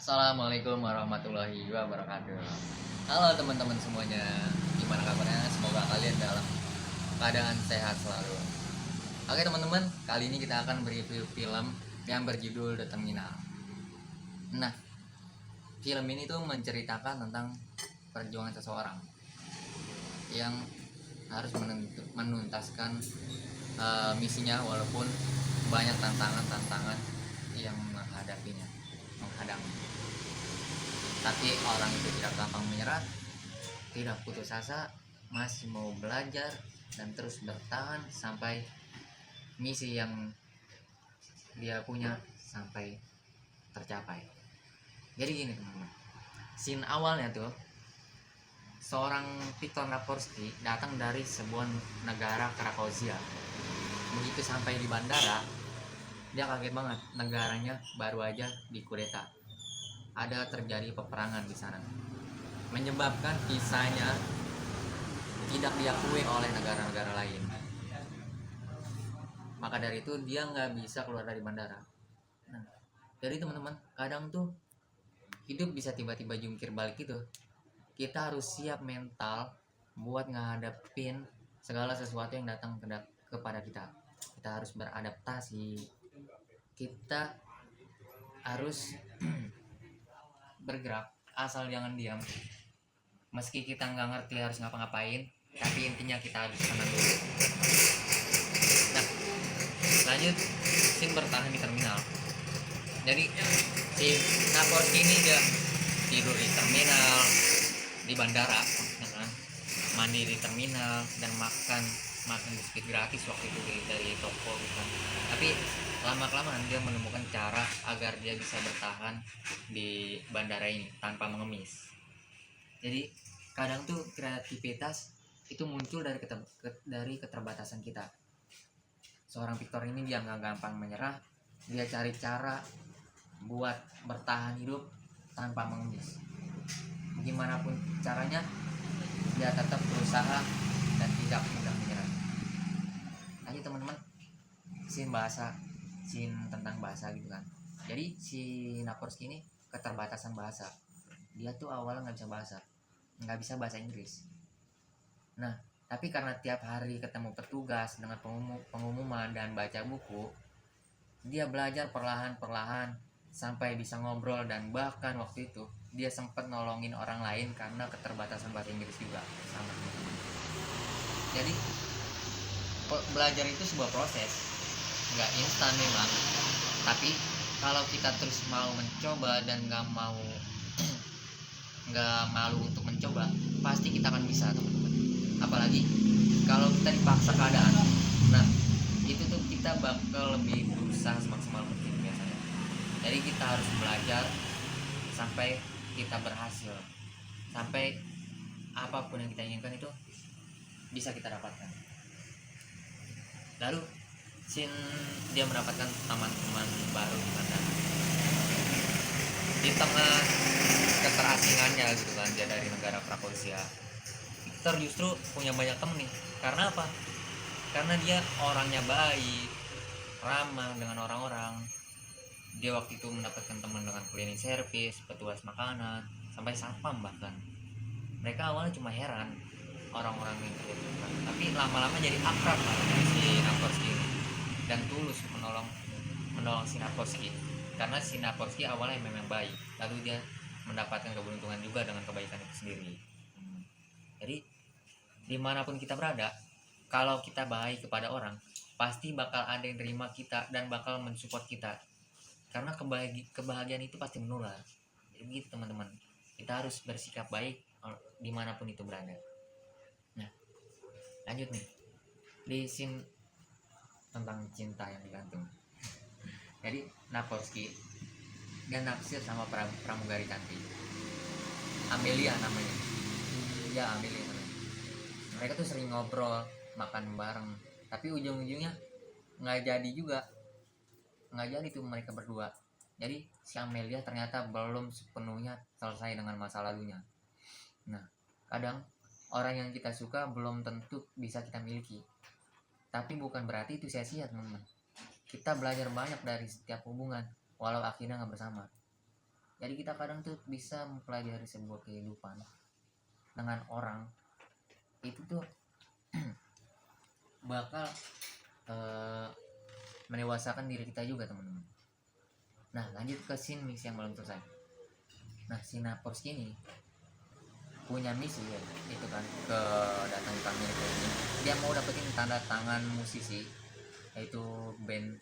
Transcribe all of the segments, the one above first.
Assalamualaikum warahmatullahi wabarakatuh. Halo teman-teman semuanya, gimana kabarnya? Semoga kalian dalam keadaan sehat selalu. Oke teman-teman, kali ini kita akan mereview film yang berjudul The Terminal. Nah, film ini tuh menceritakan tentang perjuangan seseorang yang harus menuntaskan misinya walaupun banyak tantangan-tantangan yang menghadang. Tapi orang itu tidak gampang menyerah, tidak putus asa, masih mau belajar dan terus bertahan sampai misi yang dia punya sampai tercapai. Jadi gini teman-teman, scene awalnya tuh seorang Viktor Naporsky datang dari sebuah negara Krakozia. Begitu sampai di bandara, dia kaget banget, negaranya baru aja dikudeta. Ada terjadi peperangan di sana, menyebabkan visanya tidak diakui oleh negara-negara lain. Maka dari itu dia nggak bisa keluar dari bandara. Nah, jadi teman-teman, kadang tuh hidup bisa tiba-tiba jungkir balik gitu. Kita harus siap mental buat ngadepin segala sesuatu yang datang kepada kita. Kita harus beradaptasi. Kita harus bergerak, asal jangan diam. Meski kita nggak ngerti harus ngapa-ngapain, tapi intinya kita harus tenang dulu. Nah, lanjut scene bertahan di terminal. Jadi si Naporsky ini dia tidur di terminal, di bandara, ya kan? Mandi di terminal dan makan biskuit gratis waktu itu dari toko gitu. Tapi lama kelamaan dia menemukan cara agar dia bisa bertahan di bandara ini tanpa mengemis. Jadi kadang tuh kreativitas itu muncul dari keterbatasan kita. Seorang Victor ini dia nggak gampang menyerah, dia cari cara buat bertahan hidup tanpa mengemis. Bagaimanapun caranya, dia tetap berusaha dan tidak mudah menyerah. Lanjut teman-teman, scene tentang bahasa gitu kan. Jadi si Naporsky ini keterbatasan bahasa. Dia tuh awalnya nggak bisa bahasa Inggris. Nah, tapi karena tiap hari ketemu petugas dengan pengumuman dan baca buku, dia belajar perlahan-perlahan sampai bisa ngobrol, dan bahkan waktu itu dia sempat nolongin orang lain karena keterbatasan bahasa Inggris juga sama teman-teman. Jadi belajar itu sebuah proses, nggak instan memang, tapi kalau kita terus mau mencoba dan nggak malu untuk mencoba, pasti kita akan bisa teman-teman. Apalagi kalau kita dipaksa keadaan, nah itu tuh kita bakal lebih berusaha semaksimal mungkin biasanya. Jadi kita harus belajar sampai kita berhasil, sampai apapun yang kita inginkan itu bisa kita dapatkan. Lalu scene dia mendapatkan teman-teman baru di bandara. Di tengah keterasingannya gitu kan, dia dari negara Krakozia, Victor justru punya banyak temen nih. Karena apa? Karena dia orangnya baik, ramah dengan orang-orang. Dia waktu itu mendapatkan teman dengan cleaning service, petugas makanan, sampai satpam bahkan. Mereka awalnya cuma heran orang-orang yang kerja di sana, tapi lama-lama jadi akrab lah dengan si Naporsky dan tulus menolong si Naporsky. Karena si Naporsky awalnya memang baik, lalu dia mendapatkan keberuntungan juga dengan kebaikan itu sendiri. Jadi dimanapun kita berada, kalau kita baik kepada orang, pasti bakal ada yang terima kita dan bakal mensupport kita. Karena kebahagiaan itu pasti menular. Jadi begitu teman-teman, kita harus bersikap baik dimanapun itu berada. Nah, lanjut nih di scene tentang cinta yang digantung. Jadi Naporsky dia naksir sama pramugari cantik, Amelia namanya. Ya Amelia namanya. Mereka tuh sering ngobrol, makan bareng, tapi ujung-ujungnya nggak jadi tuh mereka berdua. Jadi si Amelia ternyata belum sepenuhnya selesai dengan masa lalunya. Nah, kadang orang yang kita suka belum tentu bisa kita miliki, tapi bukan berarti itu sia-sia teman-teman. Kita belajar banyak dari setiap hubungan walau akhirnya nggak bersama. Jadi kita kadang tuh bisa mempelajari sebuah kehidupan dengan orang itu tuh bakal menewasakan diri kita juga, teman-teman. Nah, lanjut ke scene misi yang belum selesai. Nah, si Naporsky ini punya misi ya, itu kan ke datang ke Amerika ini. Dia mau dapetin tanda tangan musisi, yaitu band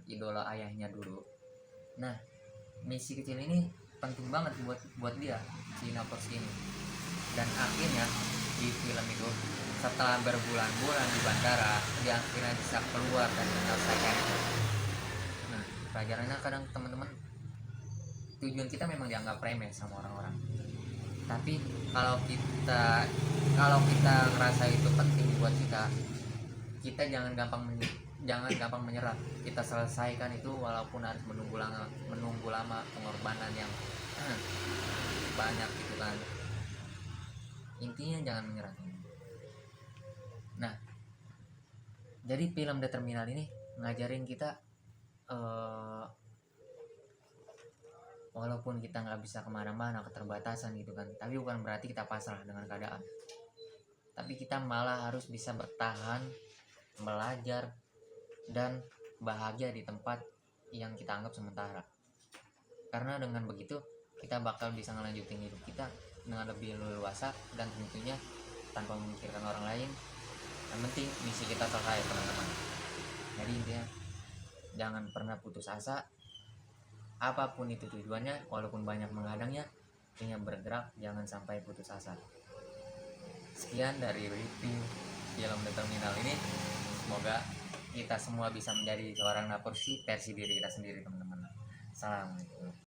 idola ayahnya dulu. Nah, misi kecil ini penting banget buat dia, si Naporsky ini. Dan akhirnya di film itu, setelah berbulan-bulan di bandara, dia akhirnya bisa keluar dan menyelesaikan itu. Nah, pelajarannya kadang teman-teman, tujuan kita memang dianggap remeh sama orang-orang, tapi kalau kita ngerasa itu penting buat kita jangan gampang menyerah. Kita selesaikan itu walaupun harus menunggu lama pengorbanan yang banyak gitu kan. Intinya jangan menyerah. Nah, jadi film The Terminal ini ngajarin kita walaupun kita nggak bisa kemana-mana, keterbatasan gitu kan, tapi bukan berarti kita pasrah dengan keadaan, tapi kita malah harus bisa bertahan, belajar, dan bahagia di tempat yang kita anggap sementara. Karena dengan begitu kita bakal bisa ngelanjutin hidup kita dengan lebih leluasa dan tentunya tanpa memikirkan orang lain. Yang penting misi kita selesai, teman-teman. Jadi intinya jangan pernah putus asa, apapun itu tujuannya, walaupun banyak menghadangnya, intinya bergerak, jangan sampai putus asa. Sekian dari review film The Terminal ini. Semoga kita semua bisa menjadi seorang Naporsky versi diri kita sendiri, teman-teman. Assalamualaikum.